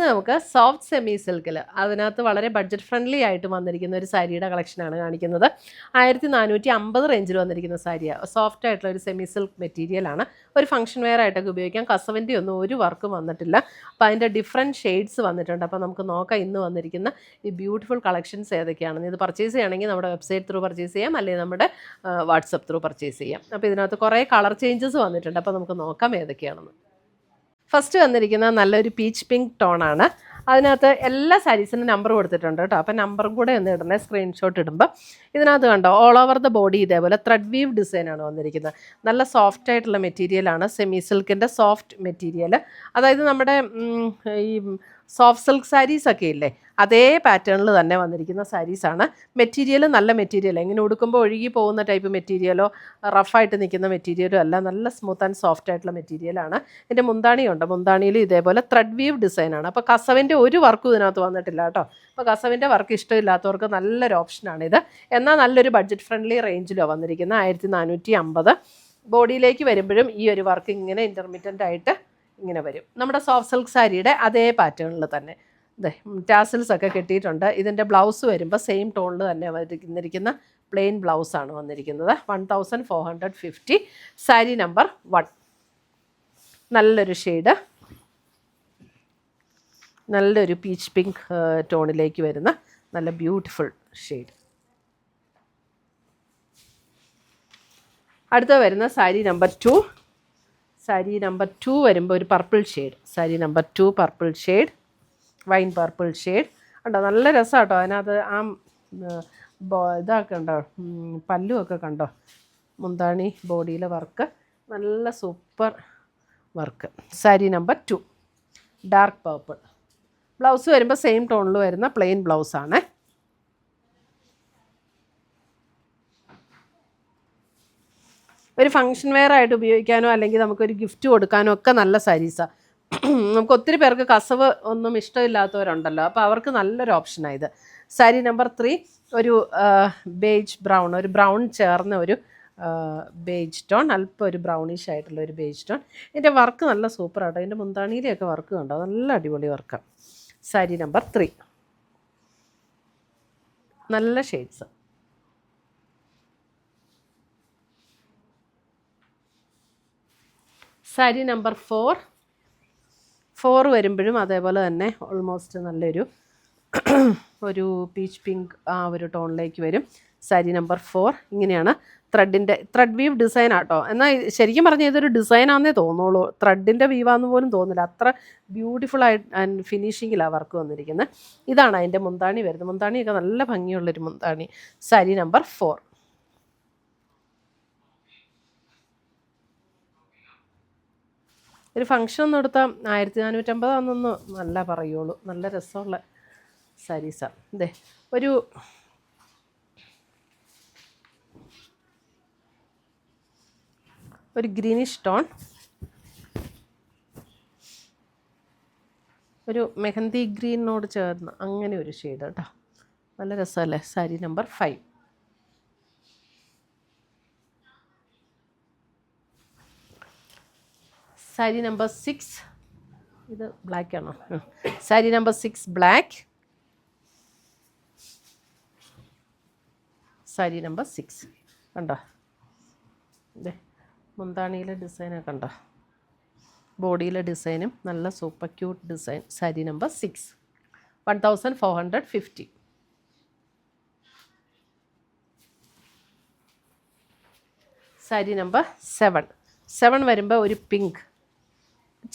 ഇന്ന് നമുക്ക് soft semi സിൽക്കിൽ അതിനകത്ത് വളരെ ബഡ്ജറ്റ് ഫ്രണ്ട്ലി ആയിട്ട് വന്നിരിക്കുന്ന ഒരു സാരിയുടെ കളക്ഷനാണ് കാണിക്കുന്നത്. 1450 റേഞ്ചിൽ വന്നിരിക്കുന്ന സാരിയാണ്. സോഫ്റ്റ് ആയിട്ടുള്ള ഒരു സെമി സിൽക്ക് മെറ്റീരിയലാണ്. ഒരു ഫംഗ്ഷൻ വെയർ ആയിട്ടൊക്കെ ഉപയോഗിക്കാം. കസവിൻ്റെ ഒന്നും ഒരു വർക്കും വന്നിട്ടില്ല. അപ്പോൾ അതിൻ്റെ ഡിഫറെൻറ്റ് ഷെയ്ഡ്സ് വന്നിട്ടുണ്ട്. അപ്പോൾ നമുക്ക് നോക്കാം ഇന്ന് വന്നിരിക്കുന്ന ഈ ബ്യൂട്ടിഫുൾ കളക്ഷൻസ് ഏതൊക്കെയാണെന്ന്. ഇത് പർച്ചേസ് ചെയ്യണമെങ്കിൽ നമ്മുടെ വെബ്സൈറ്റ് ത്രൂ പർച്ചേസ് ചെയ്യാം, അല്ലെങ്കിൽ നമ്മുടെ വാട്സപ്പ് ത്രൂ പർച്ചേസ് ചെയ്യാം. അപ്പോൾ ഇതിനകത്ത് കുറേ കളർ ചേഞ്ചസ് വന്നിട്ടുണ്ട്. അപ്പോൾ നമുക്ക് നോക്കാം ഏതൊക്കെയാണെന്ന്. ഫസ്റ്റ് വന്നിരിക്കുന്ന നല്ലൊരു പീച്ച് പിങ്ക് ടോണാണ്. അതിനകത്ത് എല്ലാ സാരീസിനും നമ്പർ കൊടുത്തിട്ടുണ്ട് കേട്ടോ. അപ്പോൾ നമ്പറും കൂടെ ഒന്ന് ഇടണേ സ്ക്രീൻഷോട്ട് ഇടുമ്പോൾ. ഇതിനകത്ത് കണ്ടോ ഓൾ ഓവർ ദ ബോഡി ഇതേപോലെ ത്രെഡ് വീവ് ഡിസൈനാണ് വന്നിരിക്കുന്നത്. നല്ല സോഫ്റ്റ് ആയിട്ടുള്ള മെറ്റീരിയലാണ്. സെമി സിൽക്കിൻ്റെ സോഫ്റ്റ് മെറ്റീരിയൽ. അതായത് നമ്മുടെ ഈ സോഫ്റ്റ് സിൽക്ക് സാരീസൊക്കെ ഇല്ലേ, അതേ പാറ്റേണിൽ തന്നെ വന്നിരിക്കുന്ന സാരീസാണ്. മെറ്റീരിയൽ നല്ല മെറ്റീരിയൽ, ഇങ്ങനെ ഉടുക്കുമ്പോൾ ഒഴുകി പോകുന്ന ടൈപ്പ് മെറ്റീരിയലോ റഫായിട്ട് നിൽക്കുന്ന മെറ്റീരിയലോ അല്ല. നല്ല സ്മൂത്ത് ആൻഡ് സോഫ്റ്റ് ആയിട്ടുള്ള മെറ്റീരിയലാണ്. ഇതിൻ്റെ മുന്താണിയുണ്ട്. മുന്താണിയിൽ ഇതേപോലെ ത്രെഡ് വീവ് ഡിസൈനാണ്. അപ്പോൾ കസവിൻ്റെ ഒരു വർക്കും ഇതിനകത്ത് വന്നിട്ടില്ല കേട്ടോ. അപ്പോൾ കസവിൻ്റെ വർക്ക് ഇഷ്ടമില്ലാത്തവർക്ക് നല്ലൊരു ഓപ്ഷനാണിത്. എന്നാൽ നല്ലൊരു ബഡ്ജറ്റ് ഫ്രണ്ട്ലി റേഞ്ചിലോ വന്നിരിക്കുന്നത്. 1450. ബോഡിയിലേക്ക് വരുമ്പോഴും ഈ ഒരു വർക്ക് ഇങ്ങനെ ഇൻ്റർമീഡിയൻ്റ് ആയിട്ട് ഇങ്ങനെ വരും. നമ്മുടെ സോഫ്റ്റ് സിൽക്ക് സാരിയുടെ അതേ പാറ്റേണിൽ തന്നെ ടാസിൽസ് ഒക്കെ കിട്ടിയിട്ടുണ്ട്. ഇതിൻ്റെ ബ്ലൗസ് വരുമ്പോൾ സെയിം ടോണിൽ തന്നെ വന്നിരിക്കുന്ന പ്ലെയിൻ ബ്ലൗസാണ് വന്നിരിക്കുന്നത്. 1450. സാരി നമ്പർ 1. നല്ലൊരു ഷെയ്ഡ്, നല്ലൊരു പീച്ച് പിങ്ക് ടോണിലേക്ക് വരുന്ന നല്ല ബ്യൂട്ടിഫുൾ ഷെയ്ഡ്. അടുത്ത വരുന്ന സാരി നമ്പർ 2. സാരി നമ്പർ 2 വരുമ്പോൾ ഒരു purple shade. Sari number 2 purple shade, wine purple shade ഉണ്ടോ. നല്ല രസമാണ് കേട്ടോ. അതിനകത്ത് ഇതൊക്കെ ഉണ്ടോ, പല്ലുമൊക്കെ കണ്ടോ. മുന്താണി ബോഡിയിലെ വർക്ക് നല്ല super work. Sari number 2 dark purple. Blouse വരുമ്പോൾ സെയിം ടോണിൽ വരുന്ന പ്ലെയിൻ ബ്ലൗസാണ്. ഒരു ഫംഗ്ഷൻ വെയർ ആയിട്ട് ഉപയോഗിക്കാനോ അല്ലെങ്കിൽ നമുക്കൊരു ഗിഫ്റ്റ് കൊടുക്കാനോ ഒക്കെ നല്ല സാരീസാണ്. നമുക്ക് ഒത്തിരി പേർക്ക് കസവ് ഒന്നും ഇഷ്ടമില്ലാത്തവരുണ്ടല്ലോ, അപ്പോൾ അവർക്ക് നല്ലൊരു ഓപ്ഷനാണ് ഇത്. സാരി നമ്പർ 3 ഒരു ബേജ് ബ്രൗൺ, ഒരു ബ്രൗൺ ചേർന്ന ഒരു ബേജ് ടോൺ, അല്പം ഒരു ബ്രൗണിഷ് ആയിട്ടുള്ള ഒരു ബേജ് ടോൺ. ഇതിൻ്റെ വർക്ക് നല്ല സൂപ്പറാട്ടോ. ഇതിൻ്റെ മുന്താണിയിലെയൊക്കെ വർക്ക് കണ്ടോ, നല്ല അടിപൊളി വർക്കാണ്. സാരി നമ്പർ 3 നല്ല ഷെയ്ഡ്സ്. സാരി നമ്പർ 4 വരുമ്പോഴും അതേപോലെ തന്നെ ഓൾമോസ്റ്റ് നല്ലൊരു ഒരു പീച്ച് പിങ്ക് ആ ഒരു ടോണിലേക്ക് വരും. സാരി നമ്പർ 4 ഇങ്ങനെയാണ്. ത്രെഡ് വീവ് ഡിസൈൻ ആട്ടോ. എന്നാൽ ശരിക്കും പറഞ്ഞാൽ ഇതൊരു ഡിസൈനാണെന്നേ തോന്നുള്ളൂ. ത്രെഡിൻ്റെ വീവാന്ന് പോലും തോന്നില്ല. അത്ര ബ്യൂട്ടിഫുൾ ആയിട്ട് ആൻഡ് ഫിനിഷിങ്ങിലാണ് വർക്ക് വന്നിരിക്കുന്നത്. ഇതാണ് അതിൻ്റെ മുന്താണി വരുന്നത്. മുന്താണിയൊക്കെ നല്ല ഭംഗിയുള്ളൊരു മുന്താണി. സാരി നമ്പർ 4. ഒരു ഫംഗ്ഷൻ ഒന്നും എടുത്താൽ 1450 ആണെന്നൊന്നും നല്ല പറയുള്ളൂ. നല്ല രസമുള്ള സാരീസാണ്. ഇതേ ഒരു ഗ്രീനിഷ് ടോൺ, ഒരു മെഹന്തി ഗ്രീനോട് ചേർന്ന് അങ്ങനെ ഒരു ഷെയ്ഡ് കേട്ടോ. നല്ല രസമല്ലേ. സാരി നമ്പർ 5. സാരി നമ്പർ 6 ഇത് ബ്ലാക്ക് ആണോ? Sari number 6 black. Sari number 6 കണ്ടോ. ഇതേ മുന്താണിയിലെ ഡിസൈനൊക്കെ കണ്ടോ. ബോഡിയിലെ ഡിസൈനും നല്ല super cute design. Sari number 6 1450. Sari number 7 വരുമ്പോൾ ഒരു പിങ്ക്,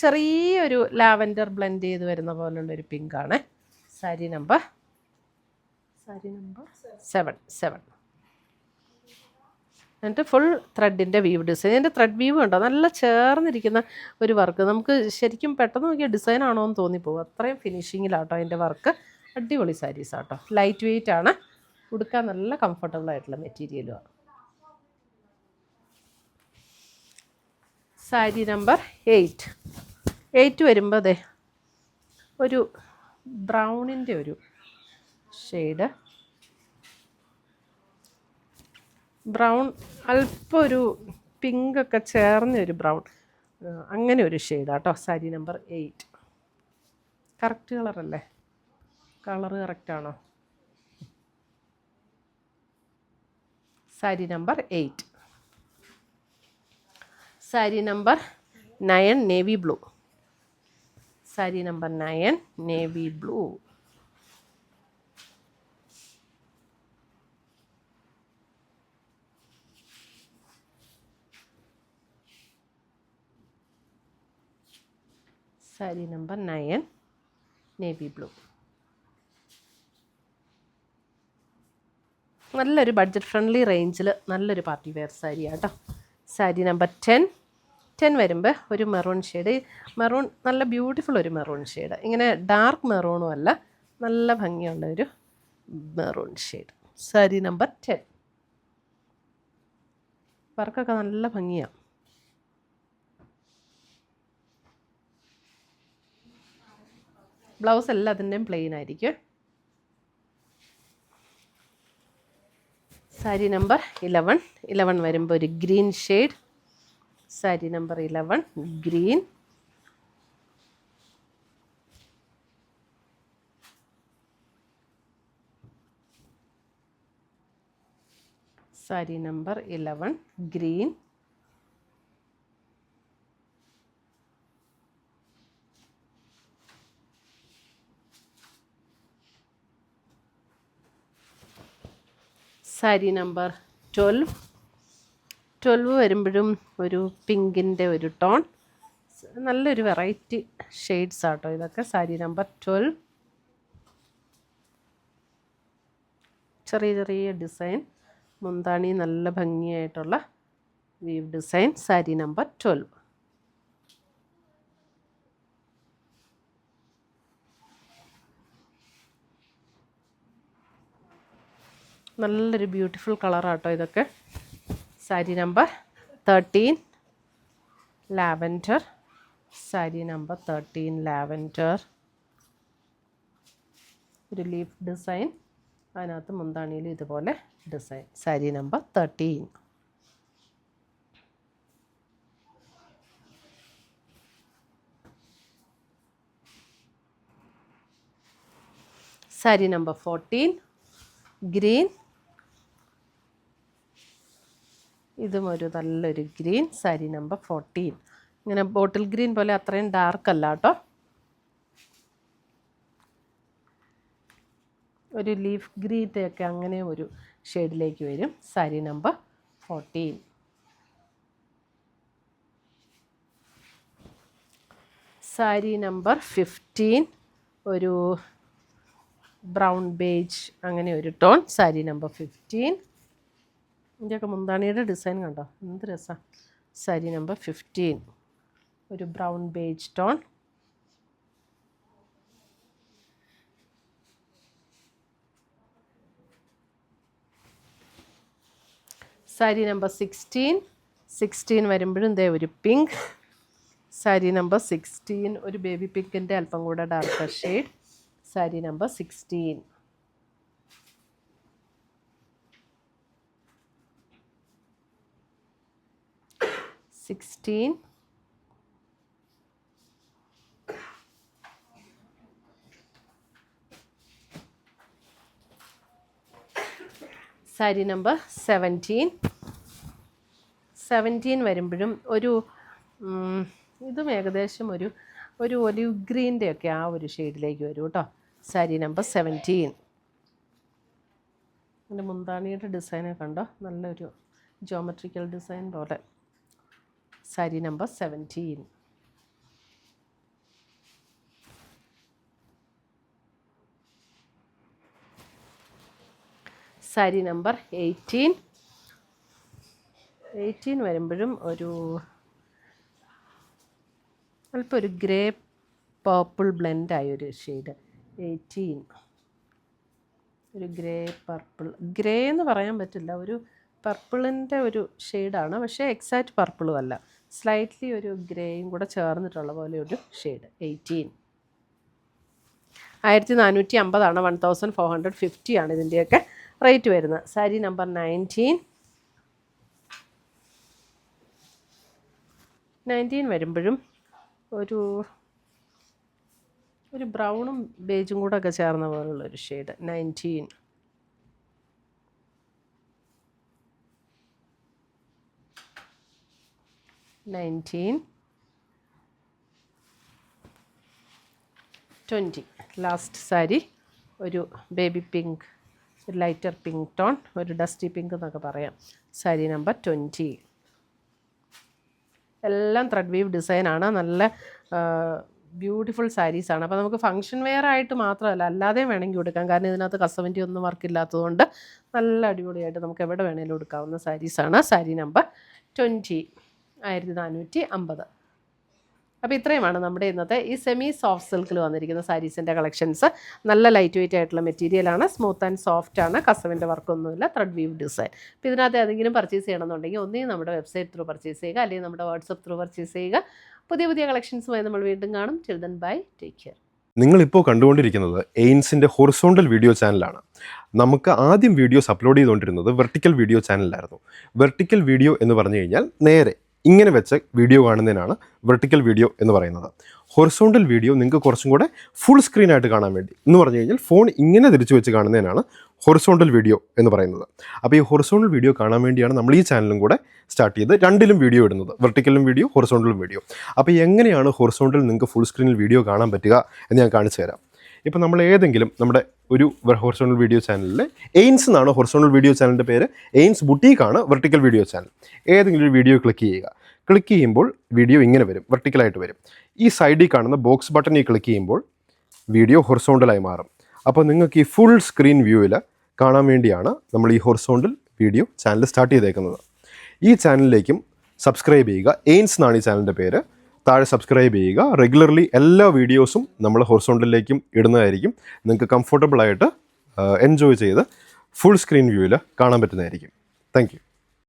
ചെറിയൊരു ലാവൻഡർ ബ്ലെൻഡ് ചെയ്ത് വരുന്ന പോലുള്ളൊരു പിങ്കാണ്. സാരി നമ്പർ 7. എന്നിട്ട് ഫുൾ ത്രെഡിൻ്റെ വീവ് ഡിസൈൻ. ഇതിൻ്റെ ത്രെഡ് വീവ് ഉണ്ടോ, നല്ല ചേർന്നിരിക്കുന്ന ഒരു വർക്ക്. നമുക്ക് ശരിക്കും പെട്ടെന്ന് നോക്കിയാൽ ഡിസൈൻ ആണോ എന്ന് തോന്നിപ്പോകും. അത്രയും ഫിനിഷിങ്ങിലാട്ടോ അതിൻ്റെ വർക്ക്. അടിപൊളി സാരീസാട്ടോ. ലൈറ്റ് വെയ്റ്റ് ആണ്. ഉടുക്കാൻ നല്ല കംഫർട്ടബിൾ ആയിട്ടുള്ള മെറ്റീരിയലുമാണ്. സാരി നമ്പർ 8 വരുമ്പോൾ അതെ ഒരു ബ്രൗണിൻ്റെ ഒരു ഷെയ്ഡ്, ബ്രൗൺ അല്പം ഒരു പിങ്കൊക്കെ ചേർന്ന ഒരു ബ്രൗൺ, അങ്ങനെ ഒരു ഷെയ്ഡാട്ടോ. സാരി നമ്പർ 8. കറക്റ്റ് കളറല്ലേ? കളറ് കറക്റ്റാണോ? Sari number 8. Sari number 9 navy blue. Sari number 9 navy blue. Sari number 9 navy blue. നല്ലൊരു ബഡ്ജറ്റ് ഫ്രണ്ട്ലി റേഞ്ചിൽ നല്ലൊരു പാർട്ടി വെയർ സാരിയാണ് കേട്ടോ. സാരി നമ്പർ 10 വരുമ്പോൾ ഒരു മെറൂൺ ഷെയ്ഡ്. മെറൂൺ നല്ല ബ്യൂട്ടിഫുൾ ഒരു മെറൂൺ ഷെയ്ഡ്. ഇങ്ങനെ ഡാർക്ക് മെറൂണും അല്ല, നല്ല ഭംഗിയുള്ള ഒരു മെറൂൺ ഷെയ്ഡ്. സാരി നമ്പർ 10. വർക്കൊക്കെ നല്ല ഭംഗിയാണ്. ബ്ലൗസ് എല്ലാത്തിൻ്റെയും പ്ലെയിൻ ആയിരിക്കും. സാരി നമ്പർ 11 വരുമ്പോൾ ഒരു green shade. Sari number 11 green. Sari number 11 green. Sari number 12 വരുമ്പോഴും ഒരു പിങ്കിൻ്റെ ഒരു ടോൺ. നല്ലൊരു വെറൈറ്റി ഷെയ്ഡ്സ് ആട്ടോ ഇതൊക്കെ. സാരി നമ്പർ 12. ചെറിയ ചെറിയ ഡിസൈൻ, മുന്താണി നല്ല ഭംഗിയായിട്ടുള്ള വീവ് ഡിസൈൻ. സാരി നമ്പർ 12. നല്ലൊരു ബ്യൂട്ടിഫുൾ കളറാട്ടോ ഇതൊക്കെ. Sari number 13 lavender. Sari number 13 lavender. ഒരു ലീഫ് ഡിസൈൻ, അതിനകത്ത് മുന്താണിയിൽ ഇതുപോലെ design. Sari number 13. Sari number 14 green. ഇതും ഒരു നല്ലൊരു ഗ്രീൻ. സാരി നമ്പർ 14. ഇങ്ങനെ ബോട്ടിൽ ഗ്രീൻ പോലെ അത്രയും ഡാർക്ക് അല്ല കേട്ടോ, ഒരു ലീഫ് ഗ്രീൻ്റെ ഒക്കെ അങ്ങനെ ഒരു ഷെയ്ഡിലേക്ക് വരും. സാരി നമ്പർ 14. സാരി നമ്പർ 15 ഒരു ബ്രൗൺ ബേജ് അങ്ങനെ ഒരു ടോൺ. സാരി നമ്പർ 15. ഇതിൻ്റെയൊക്കെ മുന്താണിയുടെ ഡിസൈൻ കണ്ടോ, എന്ത് രസമാണ്. സാരി നമ്പർ 15 ഒരു brown beige tone. Sari number 16 വരുമ്പോഴും ഇതേ ഒരു പിങ്ക്. സാരി നമ്പർ 16 ഒരു ബേബി പിങ്കിൻ്റെ അല്പം കൂടെ darker shade. Sari number 16. Sari number 17 വരുമ്പോഴും ഒരു ഇതും ഏകദേശം ഒരു ഒലിവ് ഗ്രീൻ്റെ ഒക്കെ ആ ഒരു ഷെയ്ഡിലേക്ക് വരും കേട്ടോ. സാരി നമ്പർ 17. എൻ്റെ മുന്താണിയുടെ ഡിസൈനൊക്കെ കണ്ടോ, നല്ലൊരു ജോമെട്രിക്കൽ ഡിസൈൻ പോലെ. സാരി നമ്പർ 17. സാരി നമ്പർ 18 വരുമ്പോഴും ഒരു അല്പം ഒരു ഗ്രേ പർപ്പിൾ ബ്ലെൻഡായൊരു ഷെയ്ഡ്. 18 ഒരു ഗ്രേ പർപ്പിൾ, ഗ്രേ എന്ന് പറയാൻ പറ്റില്ല, ഒരു പർപ്പിളിൻ്റെ ഒരു ഷെയ്ഡാണ്, പക്ഷേ എക്സാക്റ്റ് പർപ്പിളും അല്ല, സ്ലൈറ്റ്ലി ഒരു ഗ്രേയും കൂടെ ചേർന്നിട്ടുള്ള പോലെ ഒരു ഷെയ്ഡ്. 18 1450 1450 ആണ് ഇതിൻ്റെയൊക്കെ റേറ്റ് വരുന്നത്. സാരി നമ്പർ 19 വരുമ്പോഴും ഒരു ഒരു ബ്രൗണും ബേജും കൂടെ ഒക്കെ ചേർന്ന പോലുള്ളൊരു ഷെയ്ഡ്. 19. ലാസ്റ്റ് സാരി ഒരു ബേബി പിങ്ക്, ഒരു ലൈറ്റർ പിങ്ക് ടോൺ, ഒരു ഡസ്റ്റി പിങ്ക് എന്നൊക്കെ പറയാം. സാരി നമ്പർ 20. എല്ലാം ത്രെഡ് വീവ് ഡിസൈനാണ്. നല്ല ബ്യൂട്ടിഫുൾ സാരീസാണ്. അപ്പോൾ നമുക്ക് ഫംഗ്ഷൻ വെയർ ആയിട്ട് മാത്രമല്ല, അല്ലാതെ വേണമെങ്കിൽ കൊടുക്കാം. കാരണം ഇതിനകത്ത് കസവിൻ്റെ ഒന്നും വർക്ക് ഇല്ലാത്തതുകൊണ്ട് നല്ല അടിപൊളിയായിട്ട് നമുക്ക് എവിടെ വേണമെങ്കിലും കൊടുക്കാവുന്ന സാരീസാണ്. സാരി നമ്പർ 20, 1450. അപ്പോൾ ഇത്രയുമാണ് നമ്മുടെ ഇന്നത്തെ ഈ സെമി സോഫ്റ്റ് സിൽക്കിൽ വന്നിരിക്കുന്ന സാരീസിൻ്റെ കളക്ഷൻസ്. നല്ല ലൈറ്റ് വെയിറ്റ് ആയിട്ടുള്ള മെറ്റീരിയലാണ്, സ്മൂത്ത് ആൻഡ് സോഫ്റ്റ് ആണ്, കസവിൻ്റെ വർക്കൊന്നുമില്ല, ത്രെഡ് വീവ് ഡിസൈൻ. അപ്പോൾ ഇതിനകത്ത് ഏതെങ്കിലും പർച്ചേസ് ചെയ്യണമെന്നുണ്ടെങ്കിൽ ഒന്നെങ്കിൽ നമ്മുടെ വെബ്സൈറ്റ് ത്രൂ പർച്ചേസ് ചെയ്യുക, അല്ലെങ്കിൽ നമ്മുടെ വാട്സപ്പ് ത്രൂ പർച്ചേസ് ചെയ്യുക. പുതിയ പുതിയ കളക്ഷൻസുമായി നമ്മൾ വീണ്ടും കാണും. Till then bye, take care. നിങ്ങളിപ്പോൾ കണ്ടുകൊണ്ടിരിക്കുന്നത് എയിൻസിൻ്റെ ഹൊറിസോണ്ടൽ വീഡിയോ ചാനലാണ്. നമുക്ക് ആദ്യം വീഡിയോസ് അപ്ലോഡ് ചെയ്തുകൊണ്ടിരുന്നത് വെർട്ടിക്കൽ വീഡിയോ ചാനലിലായിരുന്നു. വെർട്ടിക്കൽ വീഡിയോ എന്ന് പറഞ്ഞു കഴിഞ്ഞാൽ നേരെ ഇങ്ങനെ വെച്ച് വീഡിയോ കാണുന്നതിനാണ് വെർട്ടിക്കൽ വീഡിയോ എന്ന് പറയുന്നത്. ഹൊറിസോണ്ടൽ വീഡിയോ നിങ്ങൾക്ക് കുറച്ചും കൂടെ ഫുൾ സ്ക്രീനായിട്ട് കാണാൻ വേണ്ടി എന്ന് പറഞ്ഞു കഴിഞ്ഞാൽ ഫോൺ ഇങ്ങനെ തിരിച്ചു വെച്ച് കാണുന്നതിനാണ് ഹൊറിസോണ്ടൽ വീഡിയോ എന്ന് പറയുന്നത്. അപ്പോൾ ഈ ഹൊറിസോണ്ടൽ വീഡിയോ കാണാൻ വേണ്ടിയാണ് നമ്മൾ ഈ ചാനലും കൂടെ സ്റ്റാർട്ട് ചെയ്ത് രണ്ടിലും വീഡിയോ ഇടുന്നത്, വെർട്ടിക്കലും വീഡിയോ, ഹൊറിസോണ്ടലും വീഡിയോ. അപ്പോൾ എങ്ങനെയാണ് ഹൊറിസോണ്ടൽ നിങ്ങൾക്ക് ഫുൾ സ്ക്രീനിൽ വീഡിയോ കാണാൻ പറ്റുക എന്ന് ഞാൻ കാണിച്ചു തരാം. ഇപ്പോൾ നമ്മൾ ഏതെങ്കിലും നമ്മുടെ ഒരു ഹൊറിസോണ്ടൽ വീഡിയോ ചാനലിൽ എയിൻസ് എന്നാണ് ഹൊറിസോണ്ടൽ വീഡിയോ ചാനലിൻ്റെ പേര്, എയിൻസ് ബുട്ടീക്കാണ് വെർട്ടിക്കൽ വീഡിയോ ചാനൽ. ഏതെങ്കിലും ഒരു വീഡിയോ ക്ലിക്ക് ചെയ്യുക. ക്ലിക്ക് ചെയ്യുമ്പോൾ വീഡിയോ ഇങ്ങനെ വരും, വെർട്ടിക്കലായിട്ട് വരും. ഈ സൈഡിൽ കാണുന്ന ബോക്സ് ബട്ടണിൽ ക്ലിക്ക് ചെയ്യുമ്പോൾ വീഡിയോ ഹൊറിസോണ്ടലായി മാറും. അപ്പോൾ നിങ്ങൾക്ക് ഈ ഫുൾ സ്ക്രീൻ വ്യൂവിൽ കാണാൻ വേണ്ടിയാണ് നമ്മൾ ഈ ഹൊറിസോണ്ടൽ വീഡിയോ ചാനൽ സ്റ്റാർട്ട് ചെയ്തേക്കുന്നത്. ഈ ചാനലിലേക്കും സബ്സ്ക്രൈബ് ചെയ്യുക. എയിൻസ് എന്നാണ് ഈ ചാനലിൻ്റെ പേര്. താഴെ സബ്സ്ക്രൈബ് ചെയ്യുക. റെഗുലർലി എല്ലാ വീഡിയോസും നമ്മൾ ഹൊറിസോണ്ടലിലേക്കും ഇടുന്നതായിരിക്കും. നിങ്ങൾക്ക് കംഫർട്ടബിളായിട്ട് എൻജോയ് ചെയ്ത് ഫുൾ സ്ക്രീൻ വ്യൂവിൽ കാണാൻ പറ്റുന്നതായിരിക്കും. Thank you.